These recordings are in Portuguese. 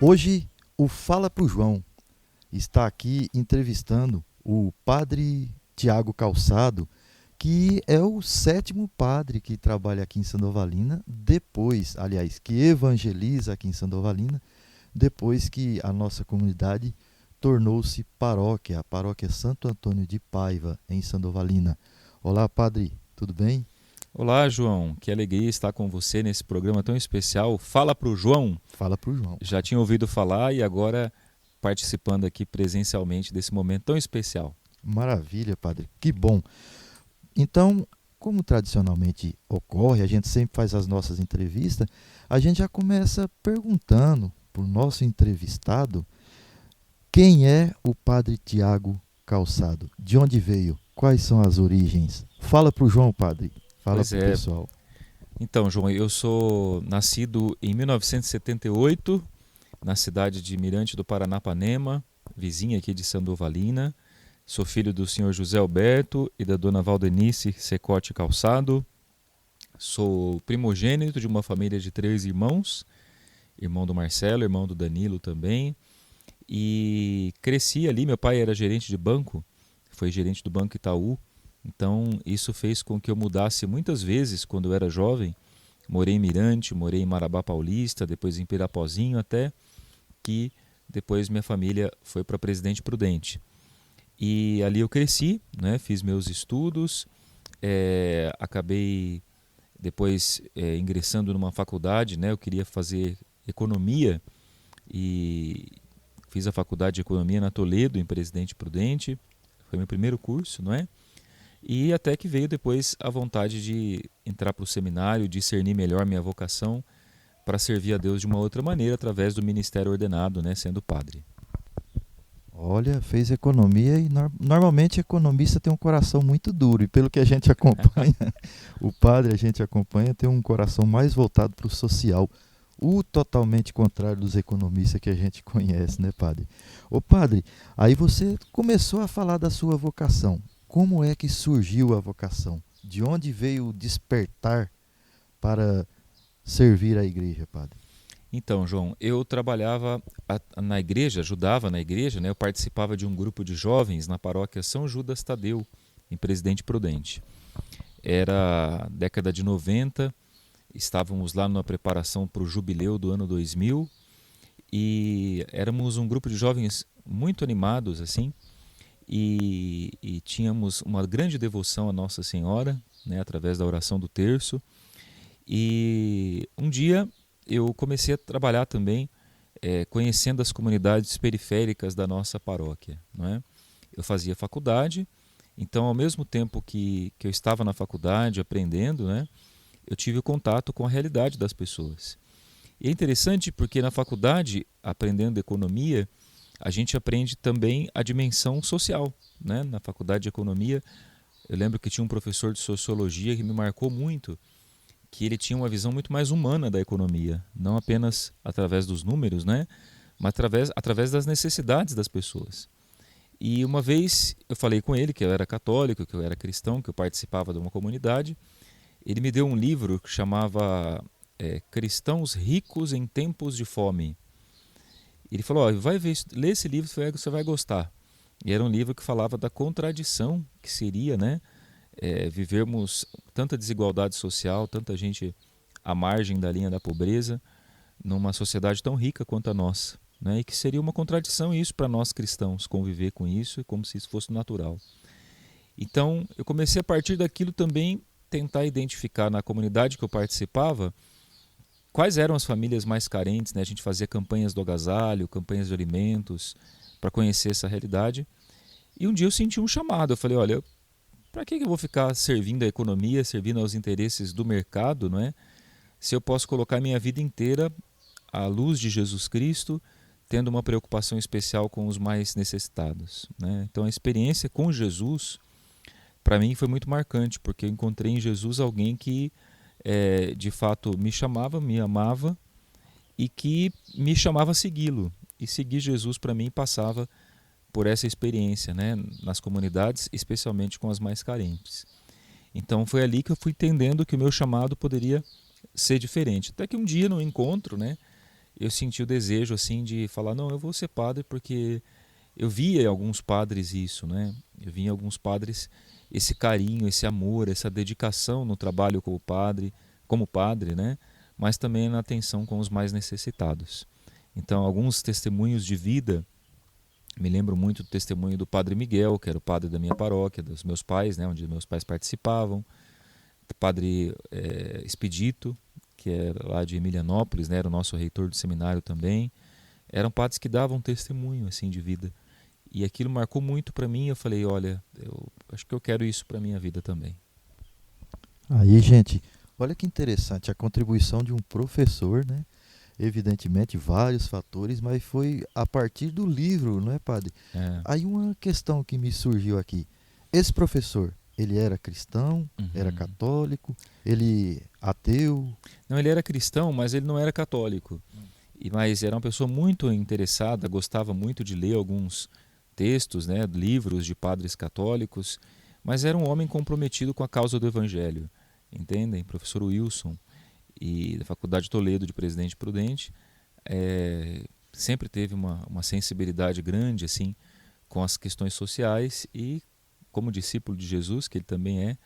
Hoje o Fala pro João está aqui entrevistando o padre Tiago Calçado, que é o sétimo padre que trabalha aqui em Sandovalina, que evangeliza aqui em Sandovalina, depois que a nossa comunidade tornou-se paróquia, a paróquia Santo Antônio de Paiva, em Sandovalina. Olá, padre, tudo bem? Olá, João. Que alegria estar com você nesse programa tão especial. Fala pro João. Fala pro João. Já tinha ouvido falar e agora participando aqui presencialmente desse momento tão especial. Maravilha, padre, que bom. Então, como tradicionalmente ocorre, a gente sempre faz as nossas entrevistas, a gente já começa perguntando para o nosso entrevistado quem é o padre Tiago Calçado, de onde veio, quais são as origens. Fala para o João, padre, fala Pois para o é. pessoal. Então, João, eu sou nascido em 1978 na cidade de Mirante do Paranapanema, vizinha aqui de Sandovalina. Sou filho do senhor José Alberto e da dona Valdenice Secote Calçado. Sou primogênito de uma família de 3 irmãos, irmão do Marcelo, irmão do Danilo também. E cresci ali, meu pai era gerente de banco, foi gerente do Banco Itaú, então isso fez com que eu mudasse muitas vezes quando eu era jovem. Morei em Mirante, morei em Marabá Paulista, depois em Pirapozinho, até que depois minha família foi para Presidente Prudente. E ali eu cresci, né, fiz meus estudos, acabei depois ingressando numa faculdade, né, eu queria fazer economia e fiz a faculdade de economia na Toledo, em Presidente Prudente, foi meu primeiro curso, não é? E até que veio depois a vontade de entrar para o seminário, discernir melhor minha vocação para servir a Deus de uma outra maneira através do ministério ordenado, né, sendo padre. Olha, fez economia e normalmente economista tem um coração muito duro e pelo que a gente acompanha, o padre a gente acompanha tem um coração mais voltado para o social, o totalmente contrário dos economistas que a gente conhece, né, padre? Ô, padre, aí você começou a falar da sua vocação. Como é que surgiu a vocação? De onde veio o despertar para servir a igreja, padre? Então, João, eu trabalhava na igreja, ajudava na igreja, né? Eu participava de um grupo de jovens na paróquia São Judas Tadeu, em Presidente Prudente. Era década de 90, estávamos lá na preparação para o jubileu do ano 2000 e éramos um grupo de jovens muito animados, assim, e tínhamos uma grande devoção a Nossa Senhora, né, através da oração do terço. E um dia eu comecei a trabalhar também conhecendo as comunidades periféricas da nossa paróquia, não é? Eu fazia faculdade, então ao mesmo tempo que eu estava na faculdade aprendendo, né, eu tive o contato com a realidade das pessoas. E é interessante porque na faculdade, aprendendo economia, a gente aprende também a dimensão social, né? Na faculdade de economia, eu lembro que tinha um professor de sociologia que me marcou muito, que ele tinha uma visão muito mais humana da economia, não apenas através dos números, né? Mas através das necessidades das pessoas. E uma vez eu falei com ele que eu era católico, que eu era cristão, que eu participava de uma comunidade. Ele me deu um livro que chamava Cristãos Ricos em Tempos de Fome. Ele falou, vai ver, lê esse livro, você vai gostar. E era um livro que falava da contradição que seria, né, vivermos tanta desigualdade social, tanta gente à margem da linha da pobreza, numa sociedade tão rica quanto a nossa. Né, e que seria uma contradição isso para nós cristãos, conviver com isso, como se isso fosse natural. Então, eu comecei a partir daquilo também tentar identificar na comunidade que eu participava quais eram as famílias mais carentes, né? A gente fazia campanhas do agasalho, campanhas de alimentos, para conhecer essa realidade. E um dia eu senti um chamado, eu falei, olha, para que eu vou ficar servindo a economia, servindo aos interesses do mercado, não é? Se eu posso colocar minha vida inteira à luz de Jesus Cristo, tendo uma preocupação especial com os mais necessitados, né? Então a experiência com Jesus, para mim, foi muito marcante, porque eu encontrei em Jesus alguém que de fato me chamava, me amava e que me chamava a segui-lo. E seguir Jesus para mim passava por essa experiência, né, nas comunidades, especialmente com as mais carentes. Então foi ali que eu fui entendendo que o meu chamado poderia ser diferente. Até que um dia no encontro, né, eu senti o desejo assim de falar, não, eu vou ser padre porque eu via em alguns padres isso, né? Eu via em alguns padres esse carinho, esse amor, essa dedicação no trabalho como padre, né? Mas também na atenção com os mais necessitados. Então, alguns testemunhos de vida, me lembro muito do testemunho do Padre Miguel, que era o padre da minha paróquia, dos meus pais, né? Onde meus pais participavam. Do Padre Expedito, que era lá de Emilianópolis, né? Era o nosso reitor do seminário também. Eram padres que davam testemunho assim de vida. E aquilo marcou muito para mim. Eu falei, olha, eu acho que eu quero isso para minha vida também. Aí, gente, olha que interessante a contribuição de um professor, né? Evidentemente, vários fatores, mas foi a partir do livro, não é, padre? É. Aí uma questão que me surgiu aqui. Esse professor, ele era cristão, era Uhum. católico, ele ateu? Não, ele era cristão, mas ele não era católico. Mas era uma pessoa muito interessada, gostava muito de ler alguns textos, né, livros de padres católicos, mas era um homem comprometido com a causa do Evangelho, entendem? Professor Wilson, e da Faculdade de Toledo de Presidente Prudente, sempre teve uma sensibilidade grande assim com as questões sociais e, como discípulo de Jesus, que ele também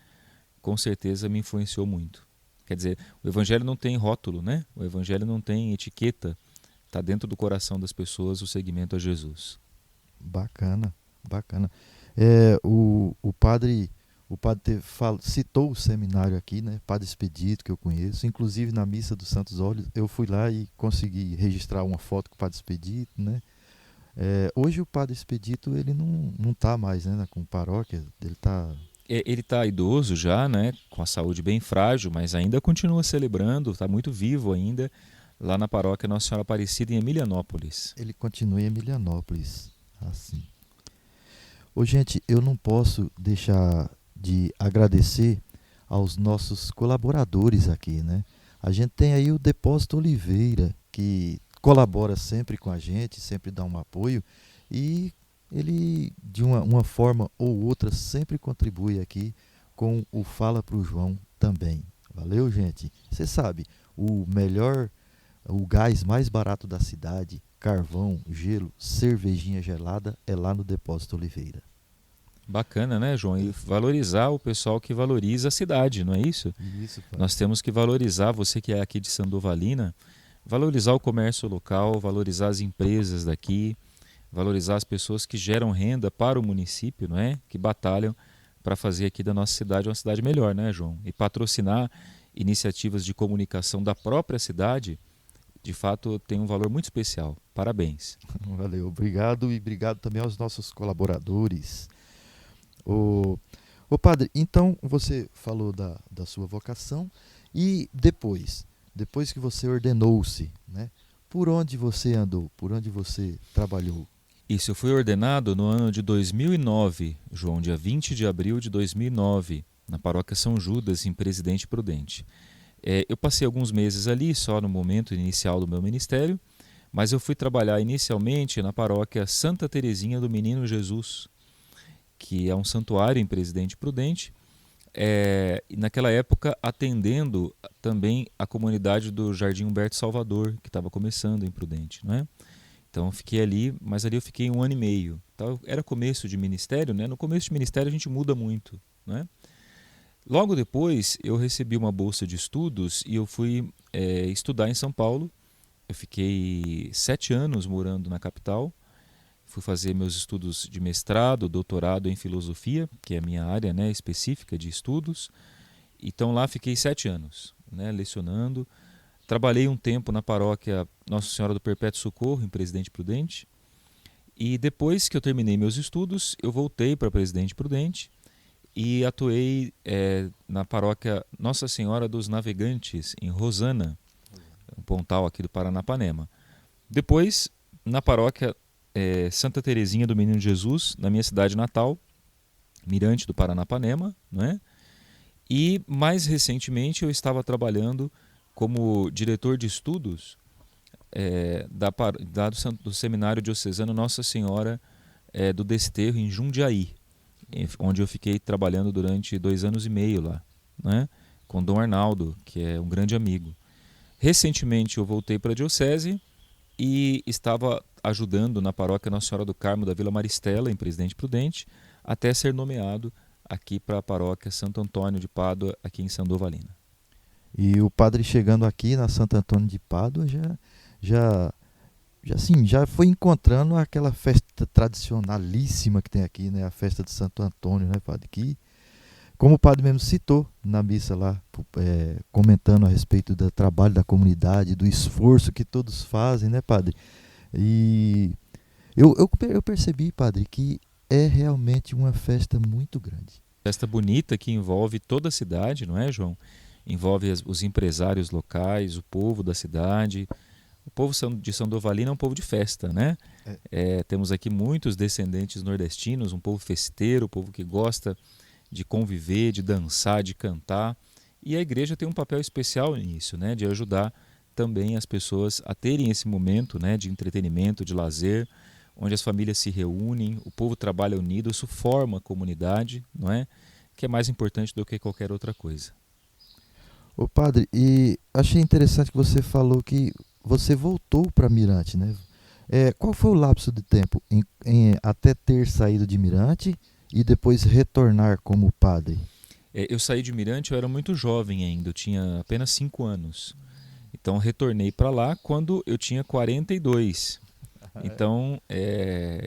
com certeza me influenciou muito. Quer dizer, o Evangelho não tem rótulo, né? O Evangelho não tem etiqueta. Está dentro do coração das pessoas o seguimento a Jesus. Bacana, bacana. O padre citou o seminário aqui, né? Padre Expedito, que eu conheço. Inclusive na missa dos Santos Óleos, eu fui lá e consegui registrar uma foto com o Padre Expedito, né? Hoje o Padre Expedito ele não tá mais, né, com paróquia. Ele tá. Ele está idoso já, né? Com a saúde bem frágil, mas ainda continua celebrando, está muito vivo ainda, lá na paróquia Nossa Senhora Aparecida, em Emilianópolis. Ele continua em Emilianópolis. Assim. Ô, gente, eu não posso deixar de agradecer aos nossos colaboradores aqui, né? A gente tem aí o Depósito Oliveira, que colabora sempre com a gente, sempre dá um apoio e ele, de uma forma ou outra, sempre contribui aqui com o Fala Pro João também. Valeu, gente? Você sabe, o gás mais barato da cidade, carvão, gelo, cervejinha gelada, é lá no Depósito Oliveira. Bacana, né, João? E valorizar o pessoal que valoriza a cidade, não é isso? Isso, pai. Nós temos que valorizar, você que é aqui de Sandovalina, valorizar o comércio local, valorizar as empresas daqui, valorizar as pessoas que geram renda para o município, não é? Que batalham para fazer aqui da nossa cidade uma cidade melhor, né, João? E patrocinar iniciativas de comunicação da própria cidade, de fato, tem um valor muito especial. Parabéns. Valeu, obrigado e obrigado também aos nossos colaboradores. Ô, ô padre, então você falou da sua vocação e depois que você ordenou-se, né? Por onde você andou? Por onde você trabalhou? Isso, eu fui ordenado no ano de 2009, João, dia 20 de abril de 2009, na paróquia São Judas, em Presidente Prudente. Eu passei alguns meses ali, só no momento inicial do meu ministério, mas eu fui trabalhar inicialmente na paróquia Santa Teresinha do Menino Jesus, que é um santuário em Presidente Prudente, e naquela época atendendo também a comunidade do Jardim Humberto Salvador, que estava começando em Prudente, não é? Então eu fiquei ali, mas ali eu fiquei 1 ano e meio. Então, era começo de ministério, né? No começo de ministério a gente muda muito, né? Logo depois eu recebi uma bolsa de estudos e eu fui estudar em São Paulo. Eu fiquei 7 anos morando na capital. Fui fazer meus estudos de mestrado, doutorado em filosofia, que é a minha área, né, específica de estudos. Então lá fiquei 7 anos, né, lecionando. Trabalhei um tempo na paróquia Nossa Senhora do Perpétuo Socorro, em Presidente Prudente. E depois que eu terminei meus estudos, eu voltei para Presidente Prudente e atuei na paróquia Nossa Senhora dos Navegantes, em Rosana, um pontal aqui do Paranapanema. Depois, na paróquia Santa Teresinha do Menino Jesus, na minha cidade natal, Mirante do Paranapanema, né? E mais recentemente eu estava trabalhando como diretor de estudos do Seminário Diocesano Nossa Senhora do Desterro, em Jundiaí, onde eu fiquei trabalhando durante 2 anos e meio lá, né? Com Dom Arnaldo, que é um grande amigo. Recentemente eu voltei para a Diocese e estava ajudando na paróquia Nossa Senhora do Carmo da Vila Maristela, em Presidente Prudente, até ser nomeado aqui para a paróquia Santo Antônio de Pádua, aqui em Sandovalina. E o padre chegando aqui na Santo Antônio de Pádua já, já foi encontrando aquela festa tradicionalíssima que tem aqui, né? A festa de Santo Antônio, né, padre? Que, como o padre mesmo citou na missa lá, comentando a respeito do trabalho da comunidade, do esforço que todos fazem, né, padre? E eu percebi, padre, que é realmente uma festa muito grande. Festa bonita que envolve toda a cidade, não é, João? Envolve os empresários locais, o povo da cidade. O povo de Sandovalina é um povo de festa, né? Temos aqui muitos descendentes nordestinos, um povo festeiro, um povo que gosta de conviver, de dançar, de cantar. E a igreja tem um papel especial nisso, né? De ajudar também as pessoas a terem esse momento, né, de entretenimento, de lazer, onde as famílias se reúnem, o povo trabalha unido, isso forma a comunidade, não é? Que é mais importante do que qualquer outra coisa. Ô padre, e achei interessante que você falou que você voltou para Mirante, né? Qual foi o lapso de tempo até ter saído de Mirante e depois retornar como padre? Eu saí de Mirante, eu era muito jovem ainda, eu tinha apenas 5 anos. Então retornei para lá quando eu tinha 42. Então,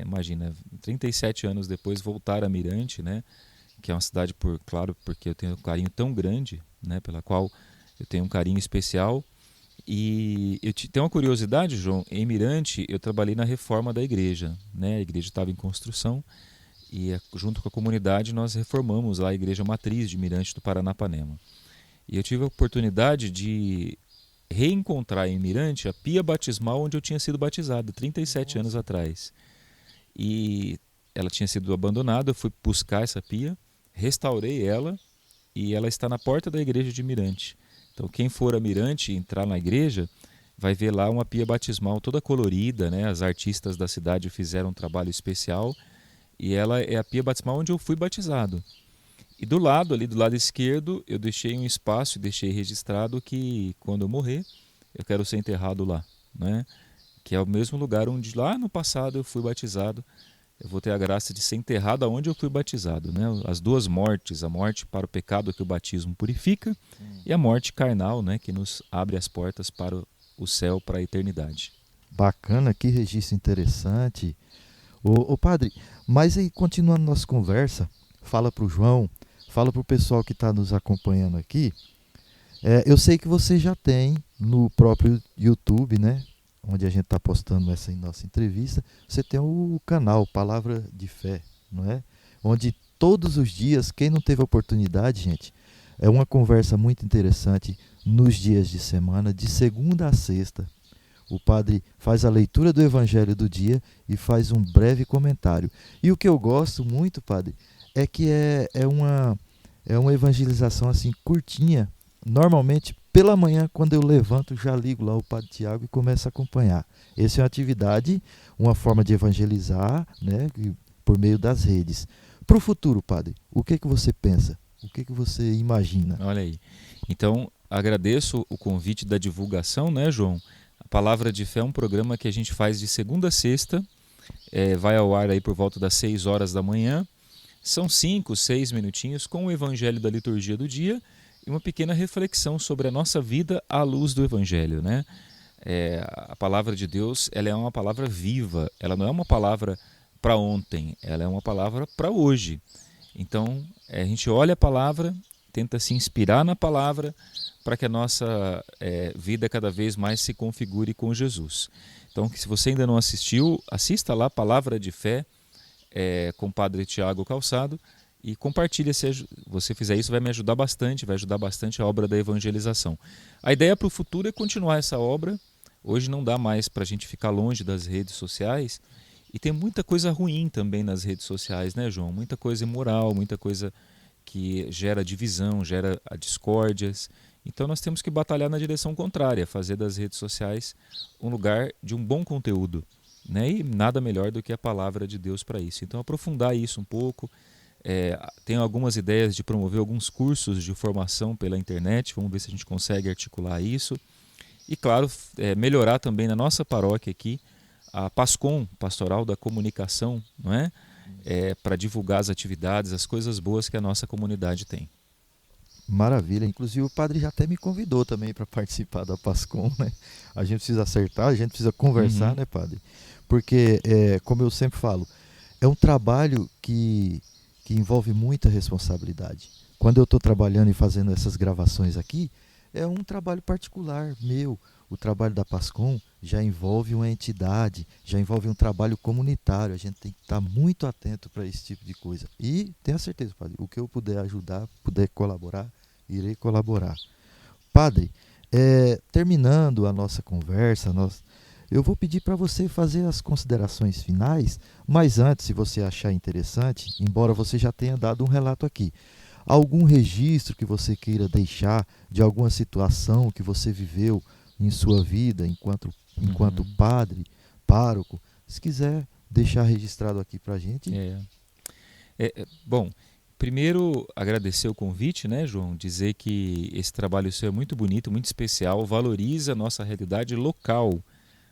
imagina, 37 anos depois voltar a Mirante, né? Que é uma cidade, claro, porque eu tenho um carinho tão grande, né? Pela qual eu tenho um carinho especial. E eu tenho uma curiosidade, João, em Mirante eu trabalhei na reforma da igreja, né? A igreja estava em construção e junto com a comunidade nós reformamos lá a igreja matriz de Mirante do Paranapanema. E eu tive a oportunidade de reencontrar em Mirante a pia batismal onde eu tinha sido batizado 37 anos atrás. E ela tinha sido abandonada, eu fui buscar essa pia, restaurei ela e ela está na porta da igreja de Mirante. Então quem for a Mirante e entrar na igreja vai ver lá uma pia batismal toda colorida, né? As artistas da cidade fizeram um trabalho especial e ela é a pia batismal onde eu fui batizado. E do lado, ali do lado esquerdo, eu deixei um espaço, deixei registrado que quando eu morrer, eu quero ser enterrado lá, né? Que é o mesmo lugar onde lá no passado eu fui batizado. Eu vou ter a graça de ser enterrado aonde eu fui batizado, né? As duas mortes, a morte para o pecado que o batismo purifica e a morte carnal, né? Que nos abre as portas para o céu, para a eternidade. Bacana, que registro interessante. Ô padre, mas aí continuando nossa conversa, fala para o João, fala para o pessoal que está nos acompanhando aqui. Eu sei que você já tem no próprio YouTube, né? Onde a gente está postando essa nossa entrevista, você tem o canal Palavra de Fé, não é? Onde todos os dias, quem não teve oportunidade, gente, é uma conversa muito interessante nos dias de semana, de segunda a sexta. O padre faz a leitura do Evangelho do dia e faz um breve comentário. E o que eu gosto muito, padre, é que é uma evangelização assim curtinha. Normalmente, pela manhã, quando eu levanto, já ligo lá o Padre Tiago e começo a acompanhar. Essa é uma atividade, uma forma de evangelizar, né, por meio das redes. Para o futuro, padre, o que você pensa? O que você imagina? Olha aí. Então, agradeço o convite da divulgação, né, João? A Palavra de Fé é um programa que a gente faz de segunda a sexta, vai ao ar aí por volta das 6 horas da manhã. São 5, 6 minutinhos com o Evangelho da Liturgia do Dia e uma pequena reflexão sobre a nossa vida à luz do Evangelho, né? A palavra de Deus, ela é uma palavra viva, ela não é uma palavra para ontem, ela é uma palavra para hoje. Então, a gente olha a palavra, tenta se inspirar na palavra para que a nossa vida cada vez mais se configure com Jesus. Então, se você ainda não assistiu, assista lá Palavra de Fé com o Padre Tiago Calçado e compartilha. Se você fizer isso, vai me ajudar bastante, vai ajudar bastante a obra da evangelização. A ideia para o futuro é continuar essa obra. Hoje não dá mais para a gente ficar longe das redes sociais e tem muita coisa ruim também nas redes sociais, né, João? Muita coisa imoral, muita coisa que gera divisão, gera discórdias. Então nós temos que batalhar na direção contrária, fazer das redes sociais um lugar de um bom conteúdo, né? E nada melhor do que a palavra de Deus para isso. Então aprofundar isso um pouco. Tenho algumas ideias de promover alguns cursos de formação pela internet, vamos ver se a gente consegue articular isso. E, claro, melhorar também na nossa paróquia aqui a PASCOM, Pastoral da Comunicação, não é? Para divulgar as atividades, as coisas boas que a nossa comunidade tem. Maravilha. Inclusive o padre já até me convidou também para participar da PASCOM, né? A gente precisa acertar, a gente precisa conversar, Uhum. né, padre? Porque, como eu sempre falo, é um trabalho que envolve muita responsabilidade. Quando eu estou trabalhando e fazendo essas gravações aqui, é um trabalho particular meu. O trabalho da PASCOM já envolve uma entidade, já envolve um trabalho comunitário. A gente tem que estar muito atento para esse tipo de coisa. E tenha certeza, padre, o que eu puder ajudar, puder colaborar, irei colaborar. Padre, terminando a nossa conversa, eu vou pedir para você fazer as considerações finais, mas antes, se você achar interessante, embora você já tenha dado um relato aqui, algum registro que você queira deixar de alguma situação que você viveu em sua vida enquanto Uhum. padre, pároco, se quiser deixar registrado aqui para a gente. É. Bom, primeiro agradecer o convite, né, João? Dizer que esse trabalho seu é muito bonito, muito especial, valoriza a nossa realidade local.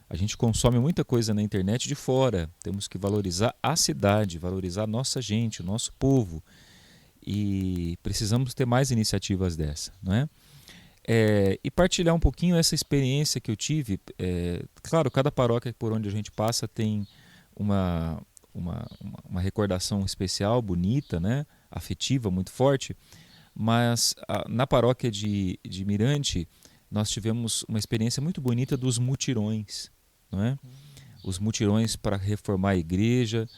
A gente consome muita coisa na internet de fora. Temos que valorizar a cidade, valorizar a nossa gente, o nosso povo. E precisamos ter mais iniciativas dessa, não é? E partilhar um pouquinho essa experiência que eu tive. Claro, cada paróquia por onde a gente passa tem uma, uma recordação especial, bonita, né? Afetiva, muito forte. Mas na paróquia de Mirante, nós tivemos uma experiência muito bonita dos mutirões, não é? Os mutirões para reformar a igreja,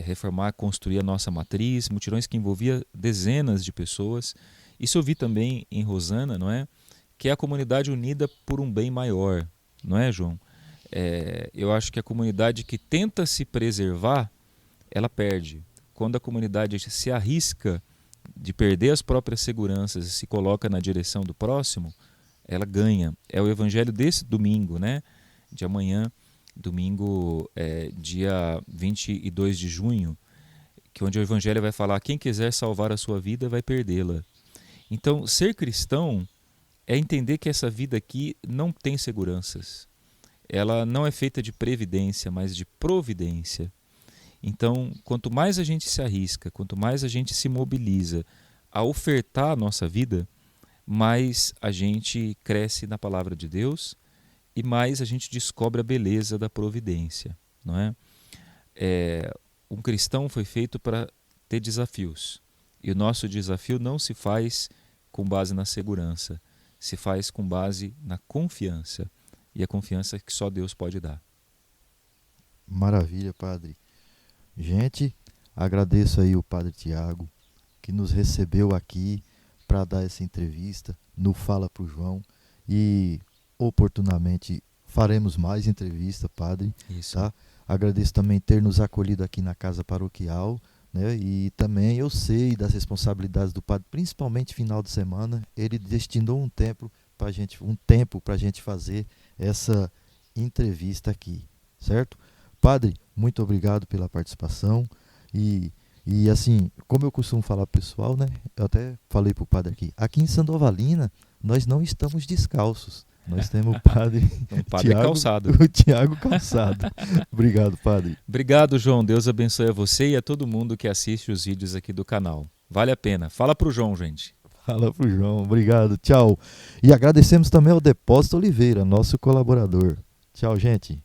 reformar, construir a nossa matriz, mutirões que envolvia dezenas de pessoas. Isso eu vi também em Rosana, não é? Que é a comunidade unida por um bem maior, não é, João? Eu acho que a comunidade que tenta se preservar, ela perde. Quando a comunidade se arrisca de perder as próprias seguranças e se coloca na direção do próximo, ela ganha. É o evangelho desse domingo, né? De amanhã, domingo, dia 22 de junho, que onde o evangelho vai falar: quem quiser salvar a sua vida vai perdê-la. Então, ser cristão é entender que essa vida aqui não tem seguranças. Ela não é feita de previdência, mas de providência. Então, quanto mais a gente se arrisca, quanto mais a gente se mobiliza a ofertar a nossa vida, mais a gente cresce na palavra de Deus e mais a gente descobre a beleza da providência, não é? Um cristão foi feito para ter desafios. E o nosso desafio não se faz com base na segurança, se faz com base na confiança. E a confiança que só Deus pode dar. Maravilha, padre. Gente, agradeço aí o padre Tiago, que nos recebeu aqui para dar essa entrevista no Fala pro João, e oportunamente faremos mais entrevista, padre, Isso. tá? Agradeço também ter nos acolhido aqui na casa paroquial, né? E também eu sei das responsabilidades do padre, principalmente final de semana, ele destinou um tempo para gente fazer essa entrevista aqui, certo? Padre, muito obrigado pela participação. E assim, como eu costumo falar pro pessoal, né? Eu até falei pro padre aqui em Sandovalina, nós não estamos descalços. Nós temos o padre Um padre Tiago, calçado. o Tiago Calçado. Obrigado, padre. Obrigado, João. Deus abençoe a você e a todo mundo que assiste os vídeos aqui do canal. Vale a pena. Fala pro João, gente. Fala pro João. Obrigado. Tchau. E agradecemos também ao Depósito Oliveira, nosso colaborador. Tchau, gente.